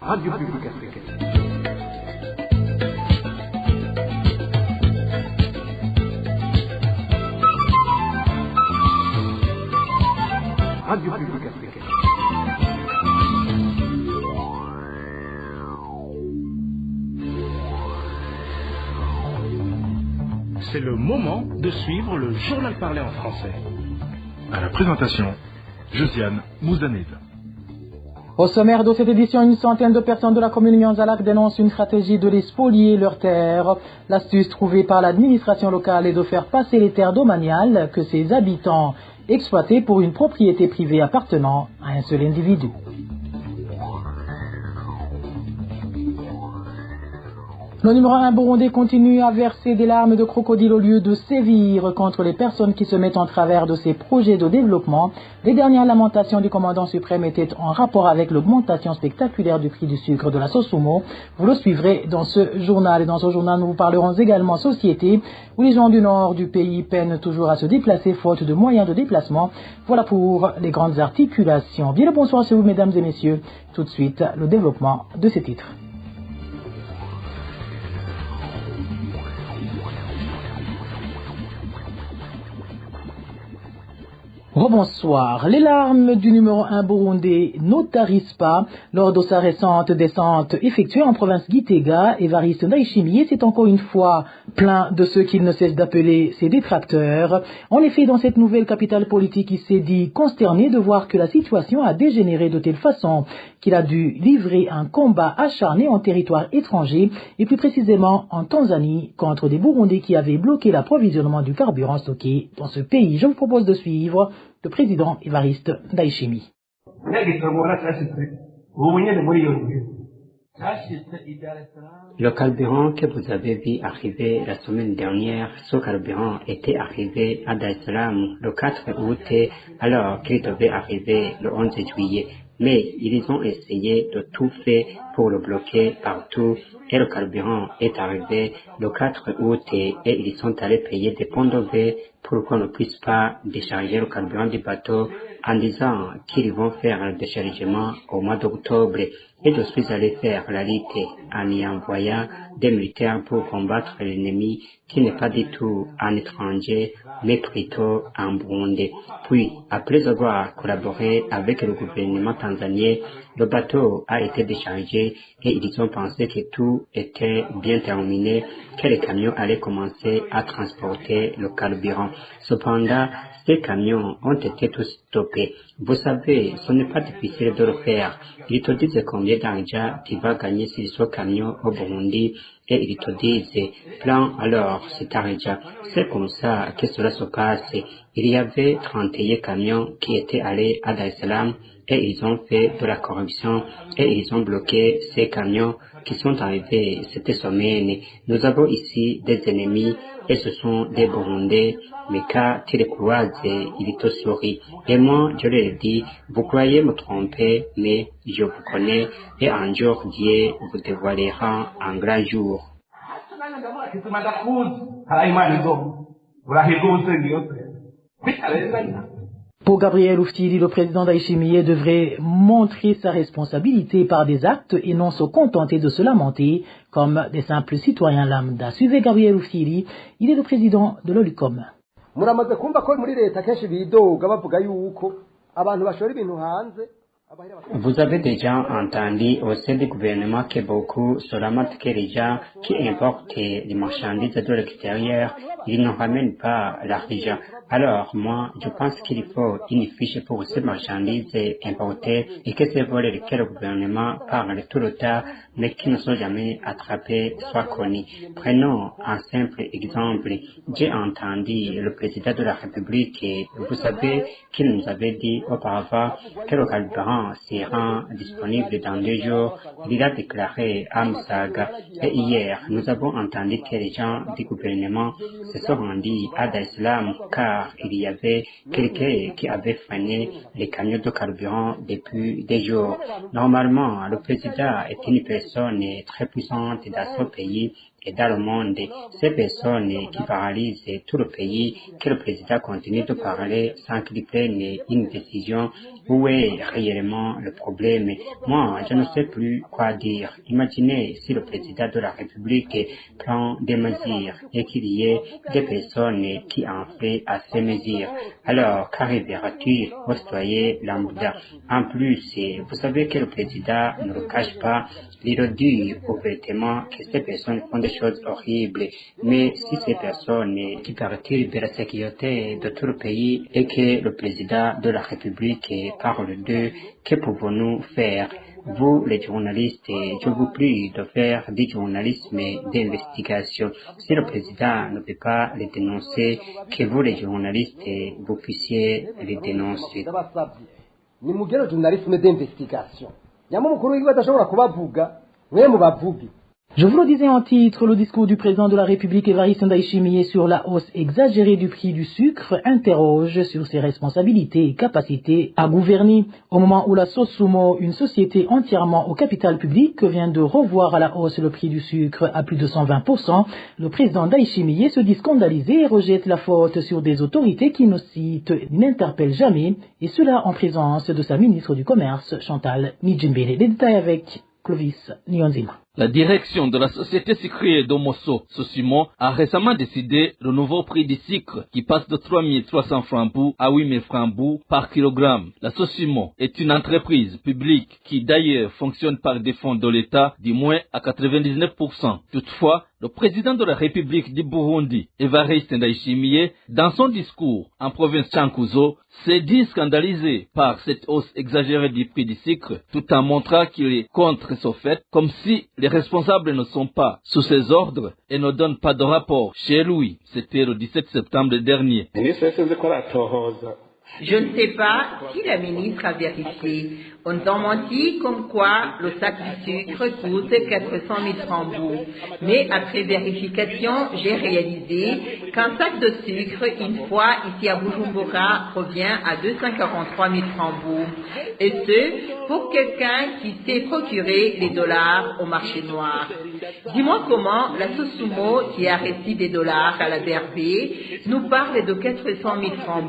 Radio Publique Africaine. Radio Publique Africaine. C'est le moment de suivre le journal parlé en français. À la présentation, Josiane Mouzaned. Au sommaire de cette édition, une centaine de personnes de la commune Nyanzalak dénoncent une stratégie de les spolier leurs terres. L'astuce trouvée par l'administration locale est de faire passer les terres domaniales que ses habitants exploitaient pour une propriété privée appartenant à un seul individu. Le numéro 1 burundais continue à verser des larmes de crocodile au lieu de sévir contre les personnes qui se mettent en travers de ces projets de développement. Les dernières lamentations du commandant suprême étaient en rapport avec l'augmentation spectaculaire du prix du sucre de la Sosumo. Vous le suivrez dans ce journal. Et dans ce journal, nous vous parlerons également société, où les gens du nord du pays peinent toujours à se déplacer faute de moyens de déplacement. Voilà pour les grandes articulations. Bien le bonsoir chez vous, mesdames et messieurs. Tout de suite, le développement de ces titres. Rebonsoir. Les larmes du numéro 1 burundais n'autorisent pas. Lors de sa récente descente effectuée en province Gitega, Évariste Ndayishimiye s'est encore une fois plaint de ceux qu'il ne cesse d'appeler ses détracteurs. En effet, dans cette nouvelle capitale politique, il s'est dit consterné de voir que la situation a dégénéré de telle façon qu'il a dû livrer un combat acharné en territoire étranger et plus précisément en Tanzanie contre des Burundais qui avaient bloqué l'approvisionnement du carburant stocké dans ce pays. Je vous propose de suivre le président Évariste Ndayishimiye. Le carburant que vous avez vu arriver la semaine dernière, ce carburant était arrivé à Dar es Salaam le 4 août alors qu'il devait arriver le 11 juillet. Mais ils ont essayé de tout faire pour le bloquer partout et le carburant est arrivé le 4 août et ils sont allés payer des ponts de V pour qu'on ne puisse pas décharger le carburant du bateau en disant qu'ils vont faire le déchargement au mois d'octobre. Et je suis allé faire la lutte en y envoyant des militaires pour combattre l'ennemi qui n'est pas du tout un étranger, mais plutôt un Burundais. Puis, après avoir collaboré avec le gouvernement tanzanien, le bateau a été déchargé et ils ont pensé que tout était bien terminé, que les camions allaient commencer à transporter le carburant. Cependant, ces camions ont été tous stoppés. Vous savez, ce n'est pas difficile de le faire. Ils te disent combien d'argent tu vas gagner sur ce camion au Burundi et ils te disent, prends alors cet argent. C'est comme ça que cela se passe. Il y avait 31 camions qui étaient allés à Dar es Salaam et ils ont fait de la corruption et ils ont bloqué ces camions qui sont arrivés cette semaine. Nous avons ici des ennemis et ce sont des Burundais, mais quand tu les croises, ils te sourient. Et moi, je leur dis, vous croyez me tromper, mais je vous connais et un jour Dieu vous dévoilera un grand jour. Pour Gabriel Oufti, le président Ndayishimiye devrait montrer sa responsabilité par des actes et non se contenter de se lamenter comme des simples citoyens lambda. Suivez Gabriel Oufti, il est le président de l'OLUCOM. Muramaze kumva ko muri leta kenshi bidoga bavuga yuko abantu bashora ibintu hanze. Vous avez déjà entendu au sein du gouvernement que beaucoup se lamentent que les gens qui importent les marchandises de l'extérieur, ils ne ramènent pas l'argent. Alors, moi, je pense qu'il faut une fiche pour ces marchandises importées et que ces volets que le gouvernement parle tout le temps, mais qui ne sont jamais attrapés, soient connus. Prenons un simple exemple. J'ai entendu le président de la République, vous savez, qu'il nous avait dit auparavant que le carburant sera disponible dans 2 jours. Il a déclaré à Msaga. Et hier, nous avons entendu que les gens du gouvernement se sont rendus à Dar es Salaam car il y avait quelqu'un qui avait freiné les camions de carburant depuis des jours. Normalement, le président est une personne très puissante dans ce pays et dans le monde. Ces personnes qui paralysent tout le pays, que le président continue de parler sans qu'il prenne une décision. Où est réellement le problème? Moi, je ne sais plus quoi dire. Imaginez si le président de la République prend des mesures et qu'il y ait des personnes qui en fait à ces mesures. Alors, qu'arrivera-t-il aux citoyens lambda? En plus, vous savez que le président ne le cache pas. Il le dit ouvertement que ces personnes font des choses horribles. Mais si ces personnes qui perturbent la sécurité de tout le pays et que le président de la République parle d'eux, que pouvons-nous faire? Vous, les journalistes, je vous prie de faire du journalisme d'investigation. Si le président ne peut pas les dénoncer, que vous, les journalistes, vous puissiez les dénoncer. Ni mugero journalisme d'investigation. Nyama mukuru w'igihugu adashobora kubavuga, mwe mubavuge. Je vous le disais en titre, le discours du président de la République Évariste Ndayishimiye sur la hausse exagérée du prix du sucre interroge sur ses responsabilités et capacités à gouverner. Au moment où la Sosumo, une société entièrement au capital public, vient de revoir à la hausse le prix du sucre à plus de 120%, le président Ndayishimiye se dit scandalisé et rejette la faute sur des autorités qui ne citent ni n'interpellent jamais, et cela en présence de sa ministre du Commerce, Chantal Nijimbere. Les détails avec Clovis Nyonzima. La direction de la société sucrière d'Omoso, Sosumo, a récemment décidé le nouveau prix du sucre qui passe de 3 300 francs à 8 000 francs par kilogramme. La Sosumo est une entreprise publique qui d'ailleurs fonctionne par des fonds de l'État du moins à 99%. Toutefois, le président de la République du Burundi, Évariste Ndayishimiye, dans son discours en province Chankuzo, s'est dit scandalisé par cette hausse exagérée du prix du sucre, tout en montrant qu'il est contre ce fait, comme si les responsables ne sont pas sous ses ordres et ne donnent pas de rapport chez lui. C'était le 17 septembre dernier. Je ne sais pas si la ministre a vérifié. On nous a menti comme quoi le sac du sucre coûte 400 000 francs. Mais après vérification, j'ai réalisé qu'un sac de sucre, une fois ici à Bujumbura, revient à 243 000 francs. Et ce, pour quelqu'un qui sait procurer les dollars au marché noir. Dis-moi comment la Sosumo, qui a reçu des dollars à la BRB, nous parle de 400 000 francs.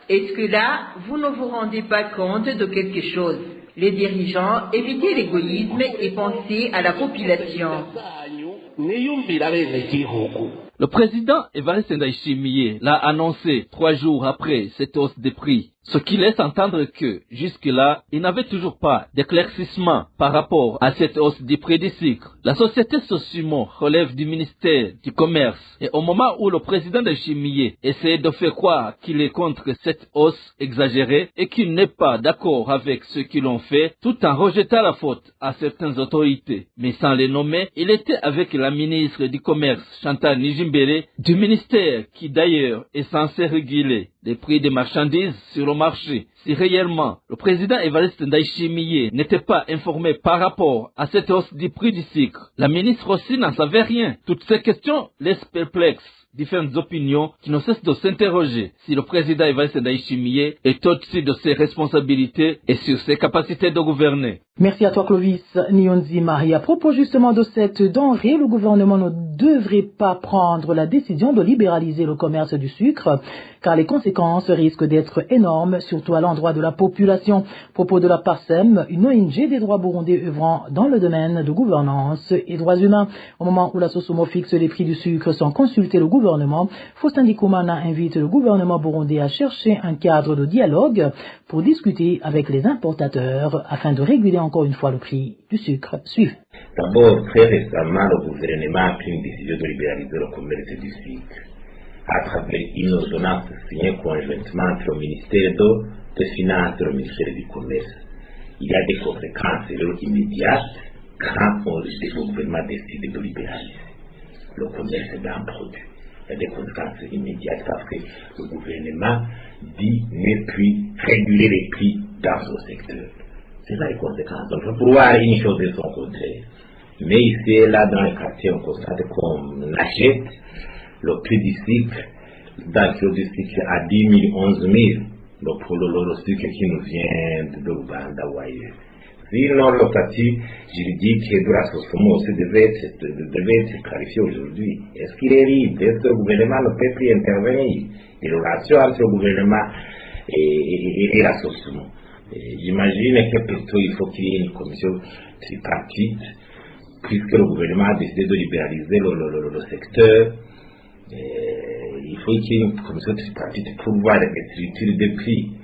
Est-ce que là, vous ne vous rendez pas compte de quelque chose? Les dirigeants, évitez l'égoïsme et pensez à la population. Le président Évariste Ndayishimiye l'a annoncé 3 jours après cette hausse des prix, ce qui laisse entendre que, jusque-là, il n'avait toujours pas d'éclaircissement par rapport à cette hausse du prix du sucre. La société Sosumo relève du ministère du Commerce et au moment où le président Ndayishimiye essaie de faire croire qu'il est contre cette hausse exagérée et qu'il n'est pas d'accord avec ceux qui l'ont fait, tout en rejetant la faute à certaines autorités, mais sans les nommer, il était avec la ministre du Commerce, Chantal Nijimbere, du ministère qui d'ailleurs est censé réguler les prix des marchandises sur le marché. Si réellement le président Évariste Ndayishimiye n'était pas informé par rapport à cette hausse du prix du sucre, la ministre aussi n'en savait rien. Toutes ces questions laissent perplexes différentes opinions qui ne cessent de s'interroger si le président Évariste Ndayishimiye est au-dessus de ses responsabilités et sur ses capacités de gouverner. Merci à toi Clovis Nyonzima. Et à propos justement de cette denrée, le gouvernement ne devrait pas prendre la décision de libéraliser le commerce du sucre, car les conséquences risquent d'être énormes, surtout à l'endroit de la population. Propos de la PARSEM, une ONG des droits burundais œuvrant dans le domaine de gouvernance et droits humains. Au moment où la Sosumo fixe les prix du sucre sans consulter le gouvernement, Faustin Ndikumana invite le gouvernement burundais à chercher un cadre de dialogue pour discuter avec les importateurs afin de réguler encore une fois le prix du sucre. Suivez. D'abord, très récemment, le gouvernement a pris une décision de libéraliser le commerce du sucre à travers une ordonnance signée conjointement entre le ministère des Finances et le ministère du Commerce. Il y a des conséquences immédiates quand le gouvernement décide de libéraliser le commerce d'un produit. Il y a des conséquences immédiates parce que le gouvernement dit ne plus réguler les prix dans ce secteur. C'est là les conséquences. Donc, on peut voir une chose de son côté. Mais ici et là, dans le quartier, on constate qu'on achète le prix du sucre, dans le kilo du sucre à 10 000, 11 000, pour le sucre qui nous vient de Ouganda ou ailleurs. Sinon, le statut juridique de la SOSOMO devait être clarifié aujourd'hui. Est-ce qu'il est libre? Est-ce que le gouvernement ne peut plus intervenir? Les relations entre le gouvernement et la SOSOMO. J'imagine que plutôt il faut qu'il y ait une commission tripartite, puisque le gouvernement a décidé de libéraliser le secteur. Il faut qu'il y ait une commission tripartite pour voir les structures des prix.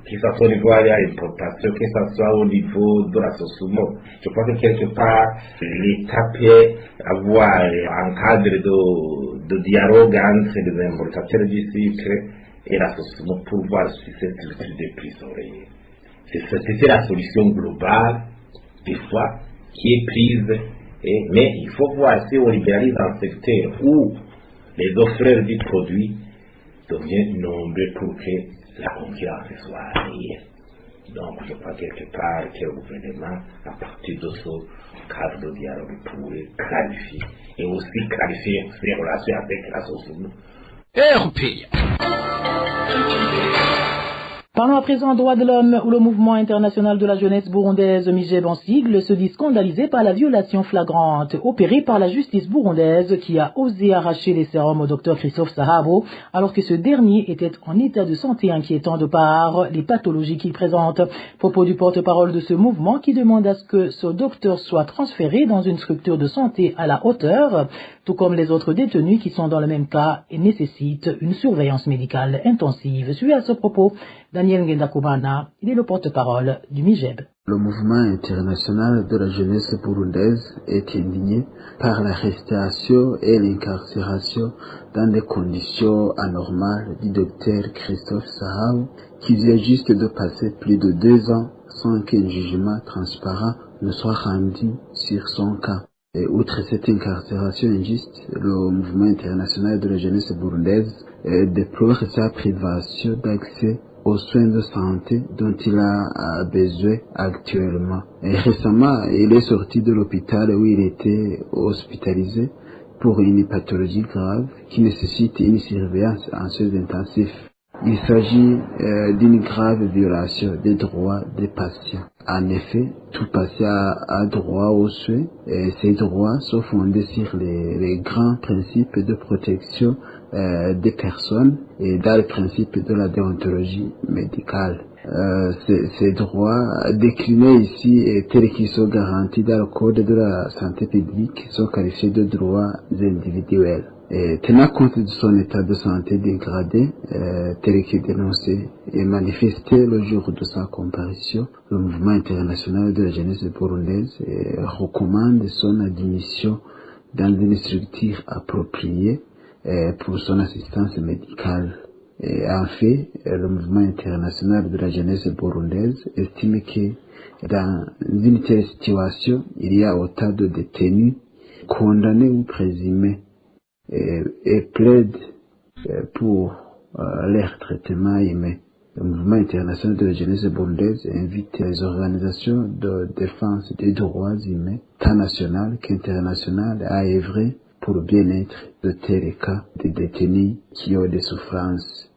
Que ce soit au niveau de l'importation, que ce soit au niveau de la SOSOMO. Je crois que quelque part, l'État peut avoir un cadre de dialogue entre les importateurs du sucre et la SOSOMO pour voir si cette structure des prix sont réelles. C'est la solution globale, des fois, qui est prise. Mais il faut voir si on libéralise un secteur où les offreurs du produit deviennent nombreux pour que la concurrence soit réelle. Donc, je crois quelque part que le gouvernement, à partir de ce cadre de dialogue, pourrait clarifier et aussi clarifier ses relations avec la SOSOMO. Parlons à présent droits de l'homme, où le mouvement international de la jeunesse burundaise MIJEB en sigle se dit scandalisé par la violation flagrante opérée par la justice burundaise qui a osé arracher les sérums au docteur Christophe Sahabo alors que ce dernier était en état de santé inquiétant de par les pathologies qu'il présente. Propos du porte-parole de ce mouvement qui demande à ce que ce docteur soit transféré dans une structure de santé à la hauteur, tout comme les autres détenus qui sont dans le même cas et nécessitent une surveillance médicale intensive. Suivez à ce propos Daniel Ngendakumana, il est le porte-parole du MIJEB. Le mouvement international de la jeunesse burundaise est indigné par l'arrestation et l'incarcération dans des conditions anormales du docteur Christophe Sahabo, qui vient juste de passer plus de 2 ans sans qu'un jugement transparent ne soit rendu sur son cas. Et outre cette incarcération injuste, le mouvement international de la jeunesse burundaise déplore sa privation d'accès aux soins de santé dont il a besoin actuellement. Et récemment, il est sorti de l'hôpital où il était hospitalisé pour une pathologie grave qui nécessite une surveillance en soins intensifs. Il s'agit d'une grave violation des droits des patients. En effet, tout patient a droit aux soins et ces droits sont fondés sur les grands principes de protection des personnes et dans le principe de la déontologie médicale. Ces droits déclinés ici et tels qu'ils sont garantis dans le code de la santé publique sont qualifiés de droits individuels. Et tenant compte de son état de santé dégradé, tel qu'il est dénoncé et manifesté le jour de sa comparution, le mouvement international de la jeunesse burundaise recommande son admission dans une structure appropriée pour son assistance médicale. Et en fait, le mouvement international de la jeunesse burundaise estime que dans une telle situation, il y a autant de détenus condamnés ou présumés et plaide pour leur traitement humain. Le mouvement international de la jeunesse burundaise invite les organisations de défense des droits humains, tant nationales qu'internationales, à œuvrer pour le bien-être de tels cas de détenus qui ont des souffrances,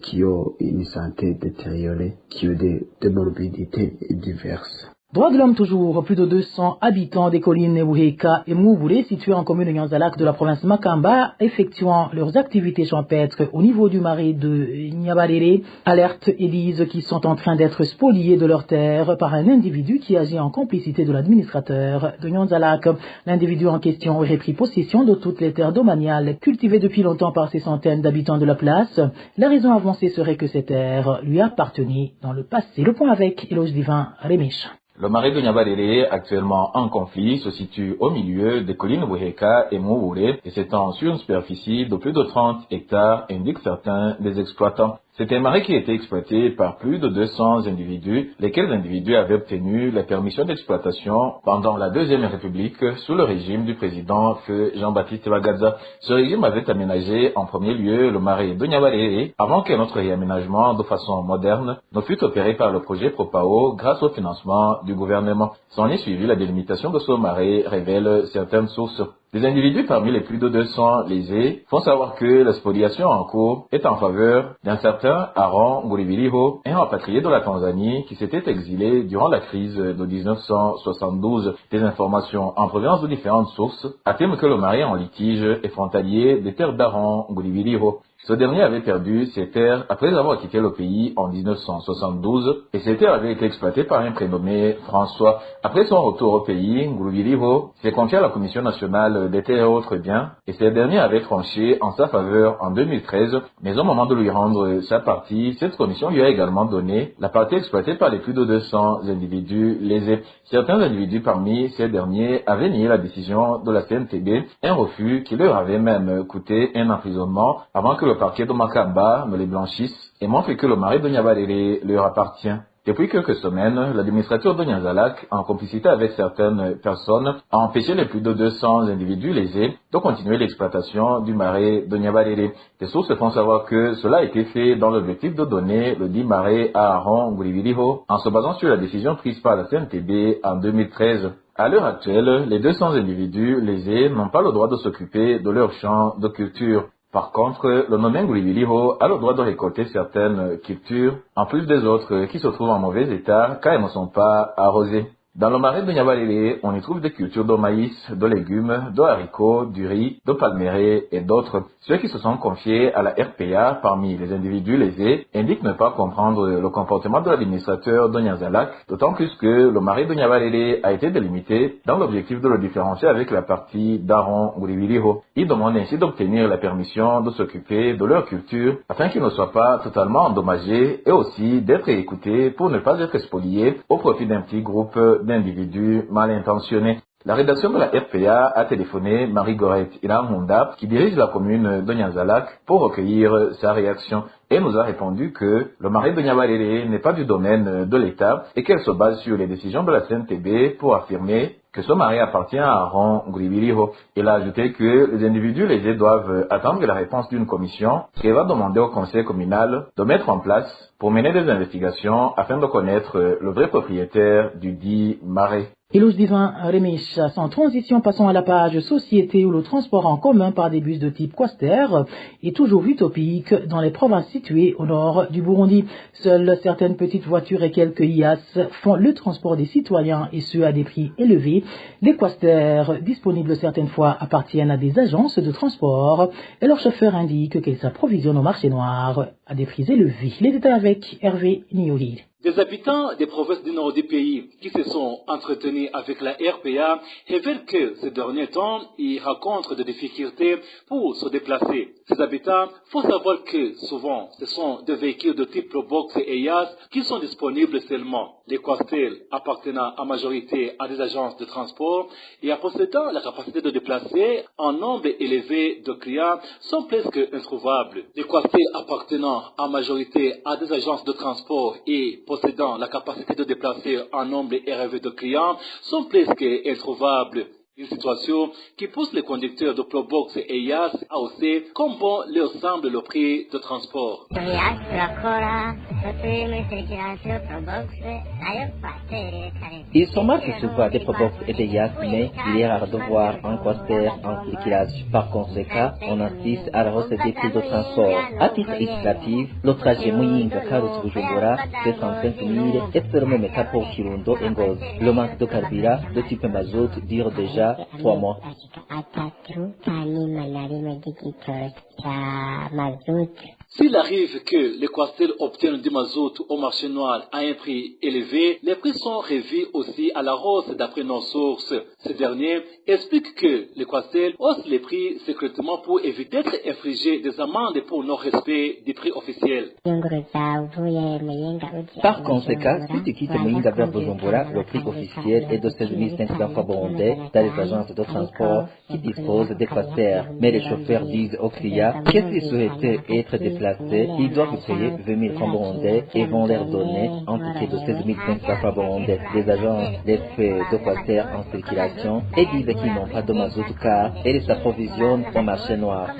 qui ont une santé détériorée, qui ont des morbidités diverses. Droits de l'homme toujours, plus de 200 habitants des collines Nebuheka et Mouboulé, situés en commune de Nyanzalak de la province Makamba, effectuant leurs activités champêtres au niveau du marais de Nyabalere, alertent et disent qu'ils sont en train d'être spoliés de leurs terres par un individu qui agit en complicité de l'administrateur de Nyanzalak. L'individu en question aurait pris possession de toutes les terres domaniales cultivées depuis longtemps par ces centaines d'habitants de la place. La raison avancée serait que ces terres lui appartenaient dans le passé. Le point avec Éloge Divin Rémiche. Le marais de Nyabalere, actuellement en conflit, se situe au milieu des collines Buheka et Mouboulé et s'étend sur une superficie de plus de 30 hectares, indiquent certains des exploitants. C'est un marais qui était exploité par plus de 200 individus, lesquels individus avaient obtenu la permission d'exploitation pendant la Deuxième République sous le régime du président Feu Jean-Baptiste Bagaza. Ce régime avait aménagé en premier lieu le marais de Nyabalere avant qu'un autre réaménagement de façon moderne ne fût opéré par le projet Propao grâce au financement du gouvernement. S'en est suivi la délimitation de ce marais révèle certaines sources. Les individus parmi les plus de 200 lésés font savoir que la spoliation en cours est en faveur d'un certain Aaron Ngulibiriho, un rapatrié de la Tanzanie qui s'était exilé durant la crise de 1972. Des informations en provenance de différentes sources affirment que le mari en litige est frontalier des terres d'Aaron Ngulibiriho. Ce dernier avait perdu ses terres après avoir quitté le pays en 1972 et ces terres avaient été exploitées par un prénommé François. Après son retour au pays, Ngulubiriho s'est confié à la Commission nationale des terres et autres biens et ces derniers avaient tranché en sa faveur en 2013, mais au moment de lui rendre sa partie, cette commission lui a également donné la partie exploitée par les plus de 200 individus lésés. Certains individus parmi ces derniers avaient nié la décision de la CNTB, un refus qui leur avait même coûté un emprisonnement avant que le parquet de Makamba ne les blanchisse et montre que le marais de Nyabalere leur appartient. Depuis quelques semaines, l'administrateur de Nyanzalak, en complicité avec certaines personnes, a empêché les plus de 200 individus lésés de continuer l'exploitation du marais de Nyabalere. Des sources font savoir que cela a été fait dans l'objectif de donner le dit marais à Aaron Ngulibiriho en se basant sur la décision prise par la CNTB en 2013. À l'heure actuelle, les 200 individus lésés n'ont pas le droit de s'occuper de leur champ de culture. Par contre, le nommé Ngulibiriho a le droit de récolter certaines cultures, en plus des autres qui se trouvent en mauvais état car elles ne sont pas arrosées. Dans le marais de Nyabalere, on y trouve des cultures de maïs, de légumes, de haricots, du riz, de palmeraie et d'autres. Ceux qui se sont confiés à la RPA parmi les individus lésés indiquent ne pas comprendre le comportement de l'administrateur de Nyanzalak, d'autant plus que le marais de Nyabalere a été délimité dans l'objectif de le différencier avec la partie d'Aaron Ngulibiriho. Ils demandent ainsi d'obtenir la permission de s'occuper de leur culture afin qu'ils ne soient pas totalement endommagés et aussi d'être écoutés pour ne pas être spoliés au profit d'un petit groupe d'individus mal intentionnés. La rédaction de la RPA a téléphoné Marie-Gorette Iramunda, qui dirige la commune de Nyanzalak, pour recueillir sa réaction et nous a répondu que le marais de Nyabalere n'est pas du domaine de l'État et qu'elle se base sur les décisions de la CNTB pour affirmer que ce marais appartient à Aaron Ngulibiriho. Il a ajouté que les individus lésés doivent attendre la réponse d'une commission qui va demander au conseil communal de mettre en place pour mener des investigations afin de connaître le vrai propriétaire du dit marais. Éloge Divin Rémiche, sans transition, passons à la page société où le transport en commun par des bus de type Quaster est toujours utopique dans les provinces situées au nord du Burundi. Seules certaines petites voitures et quelques IAS font le transport des citoyens et ce à des prix élevés. Les Quaster disponibles certaines fois appartiennent à des agences de transport et leurs chauffeurs indiquent qu'elles s'approvisionnent au marché noir à des prix élevés. Les détails avec Hervé Nioli. Des habitants des provinces du nord du pays qui se sont entretenus avec la RPA révèlent que ces derniers temps, ils rencontrent des difficultés pour se déplacer. Ces habitants font savoir que souvent, ce sont des véhicules de type Probox et EIAS qui sont disponibles seulement. Les Quastels appartenant en majorité à des agences de transport et en possédant la capacité de déplacer un nombre élevé de clients sont presque introuvables. Les Quastels appartenant en majorité à des agences de transport et possédant la capacité de déplacer un nombre élevé de clients sont presque introuvables. Une situation qui pousse les conducteurs de Probox et EIAS à hausser comme bon leur semble le prix de transport. Ils sont mal souvent des Probox et des EIAS, mais il est rare de voir un Quaster en circulation. Par conséquent, on insiste à la hausse des prix de transport. À titre illustratif, le trajet Muyinga Karusi Bujumbura, 250 000, est seulement méta pour Kirundo et Ngozi. Le manque de carburant de type mazout dure déjà 3 mois. S'il arrive que les Quastels obtiennent du mazout au marché noir à un prix élevé, les prix sont revus aussi à la hausse d'après nos sources. Ces derniers expliquent que les Quastels haussent les prix secrètement pour éviter d'être infligés des amendes pour non-respect des prix officiels. Par conséquent, si tu quittes Muyinga vers Bujumbura, le prix officiel est de 16 500 francs burundais dans les agences de transport qui disposent des Quasters. Mais les chauffeurs disent aux clients qu'ils souhaitaient être déplacés déplacés, ils doivent payer 20 000 francs burundais et vont leur donner un ticket de 7 500 francs burundais. Les agents les fait de quater en circulation et disent qu'ils n'ont pas de mazout car ils s'approvisionnent au marché noir.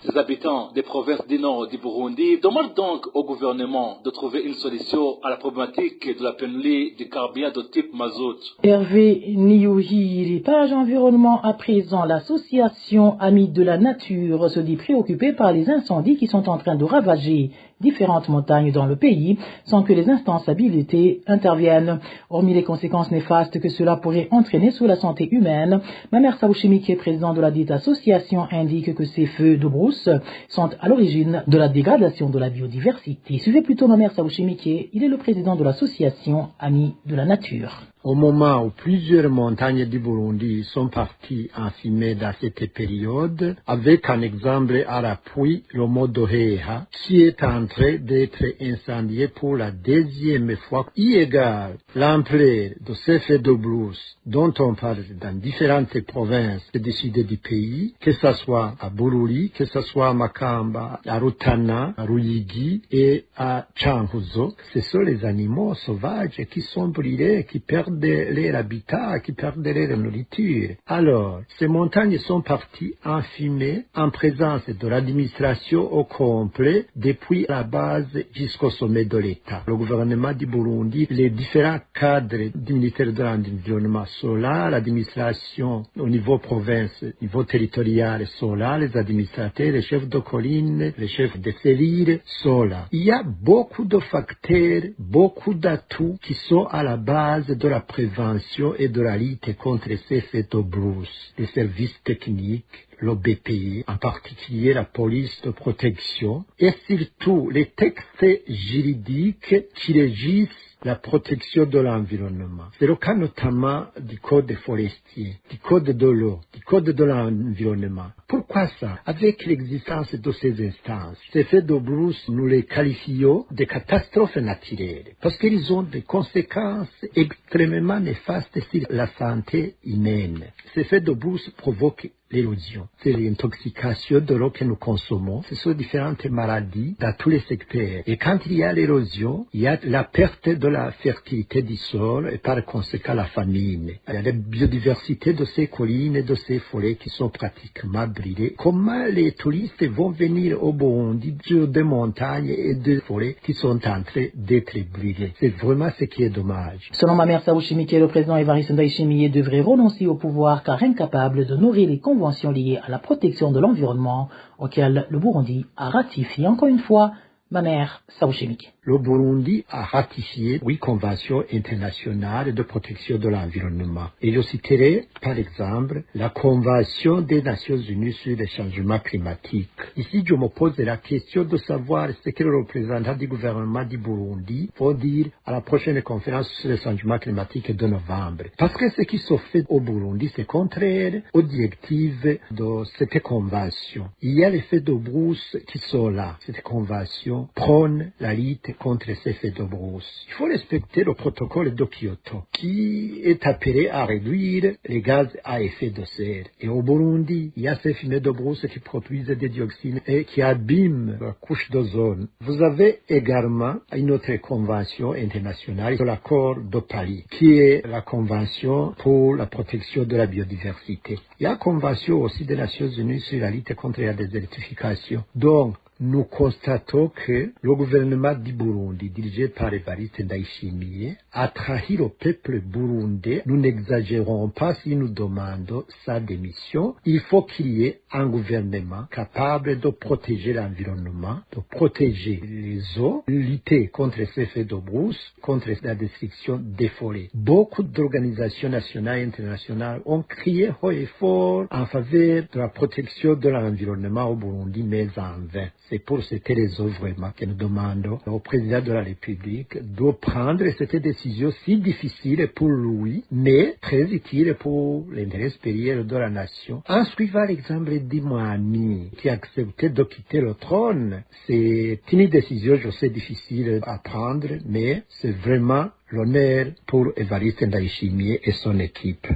Les habitants des provinces du nord du Burundi demandent donc au gouvernement de trouver une solution à la problématique de la pénurie du carburant de type mazout. Hervé Niyouhiri, page environnement à présent. L'association Amis de la Nature se dit préoccupée par les incendies qui sont en train de ravager différentes montagnes dans le pays sans que les instances habilitées interviennent. Hormis les conséquences néfastes que cela pourrait entraîner sur la santé humaine, Mamer Saouchimi, qui est président de la dite association, indique que ces feux de brousse sont à l'origine de la dégradation de la biodiversité. Suivez plutôt Mamer Saouchimi, il est le président de l'association Amis de la Nature. Au moment où plusieurs montagnes du Burundi sont parties en fumée dans cette période, avec un exemple à l'appui, le Modoheha, qui est en train d'être incendié pour la deuxième fois, eu égard l'ampleur de ces feux de brousse dont on parle dans différentes provinces du sud du pays, que ce soit à Bururi, que ce soit à Makamba, à Rutana, à Ruyigi et à Chankuzo. Ce sont les animaux sauvages qui sont brûlés, qui perdent leur habitat, qui perdent leur nourriture. Alors, ces montagnes sont parties en fumée en présence de l'administration au complet depuis la base jusqu'au sommet de l'État. Le gouvernement du Burundi, les différents cadres du ministère de l'Environnement sont là, l'administration au niveau province, au niveau territorial sont là, les administrateurs, les chefs de colline, les chefs de cellules sont là. Il y a beaucoup de facteurs, beaucoup d'atouts qui sont à la base de la prévention et de la lutte contre ces feux de brousse. Les services techniques, le BPI, en particulier la police de protection, et surtout les textes juridiques qui régissent la protection de l'environnement. C'est le cas notamment du code forestier, du code de l'eau, du code de l'environnement. Pourquoi ça? Avec l'existence de ces instances, ces feux de brousse, nous les qualifions de catastrophes naturelles, parce qu'ils ont des conséquences extrêmement néfastes sur la santé humaine. Ces feux de brousse provoquent l'érosion, c'est l'intoxication de l'eau que nous consommons. Ce sont différentes maladies dans tous les secteurs. Et quand il y a l'érosion, il y a la perte de la fertilité du sol et par conséquent la famine. Il y a la biodiversité de ces collines et de ces forêts qui sont pratiquement brûlées. Comment les touristes vont venir au Burundi sur des montagnes et des forêts qui sont en train d'être brûlées? C'est vraiment ce qui est dommage. Selon Mamer Saouchimi, le président Évariste Ndayishimiye devrait renoncer au pouvoir car incapable de nourrir les conventions liées à la protection de l'environnement auxquelles le Burundi a ratifié encore une fois. Mamer Saouchimi. Le Burundi a ratifié 8 conventions internationales de protection de l'environnement. Et je citerai, par exemple, la Convention des Nations Unies sur le changement climatique. Ici, je me pose la question de savoir ce que le représentant du gouvernement du Burundi va dire à la prochaine conférence sur le changement climatique de novembre. Parce que ce qui se fait au Burundi, c'est contraire aux directives de cette convention. Il y a les feux de brousse qui sont là. Cette convention prône la lutte contre ces feux de brousse. Il faut respecter le protocole de Kyoto qui est appelé à réduire les gaz à effet de serre. Et au Burundi, il y a ces fumées de brousse qui produisent des dioxines et qui abîment la couche d'ozone. Vous avez également une autre convention internationale, l'accord de Paris, qui est la convention pour la protection de la biodiversité. Il y a la convention aussi des Nations Unies sur la lutte contre la désertification. Donc, nous constatons que le gouvernement du Burundi, dirigé par Évariste Ndayishimiye, a trahi le peuple burundais. Nous n'exagérons pas si nous demandons sa démission. Il faut qu'il y ait un gouvernement capable de protéger l'environnement, de protéger les eaux, lutter contre ces feux de brousse, contre la destruction des forêts. Beaucoup d'organisations nationales et internationales ont crié haut et fort en faveur de la protection de l'environnement au Burundi, mais en vain. C'est pour cette raison vraiment que nous demandons au président de la République de prendre cette décision si difficile pour lui, mais très utile pour l'intérêt supérieur de la nation. En suivant l'exemple d'Imouami, qui a accepté de quitter le trône, c'est une décision, je sais, difficile à prendre, mais c'est vraiment l'honneur pour Évariste Ndayishimiye et son équipe.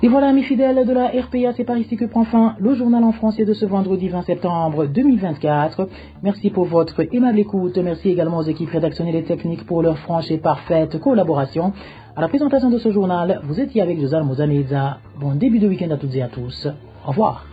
Et voilà, mes fidèles de la RPA, c'est par ici que prend fin le journal en français de ce vendredi 20 septembre 2024. Merci pour votre aimable écoute. Merci également aux équipes rédactionnelles et techniques pour leur franche et parfaite collaboration. À la présentation de ce journal, vous étiez avec Josiane Muzaneza. Bon début de week-end à toutes et à tous. Au revoir.